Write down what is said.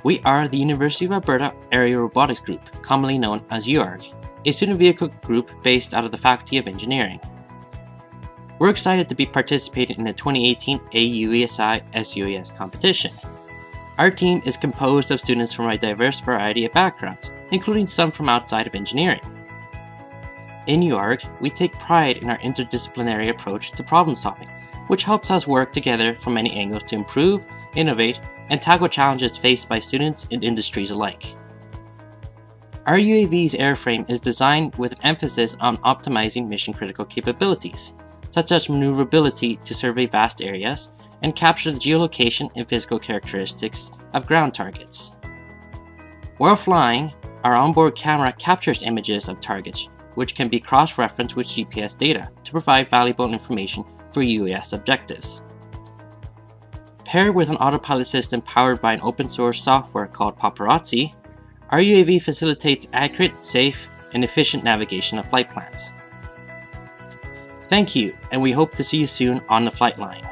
We are the University of Alberta Aerial Robotics Group, commonly known as UAARG, a student vehicle group based out of the Faculty of Engineering. We're excited to be participating in the 2018 AUVSI SUAS Competition. Our team is composed of students from a diverse variety of backgrounds, including some from outside of engineering. In UAARG, we take pride in our interdisciplinary approach to problem solving, which helps us work together from many angles to improve, innovate, and tackle challenges faced by students and industries alike. Our UAV's airframe is designed with an emphasis on optimizing mission-critical capabilities, such as maneuverability to survey vast areas and capture the geolocation and physical characteristics of ground targets. While flying, our onboard camera captures images of targets, which can be cross-referenced with GPS data to provide valuable information for UAS objectives. Paired with an autopilot system powered by an open-source software called Paparazzi, our UAV facilitates accurate, safe, and efficient navigation of flight plans. Thank you, and we hope to see you soon on the flight line.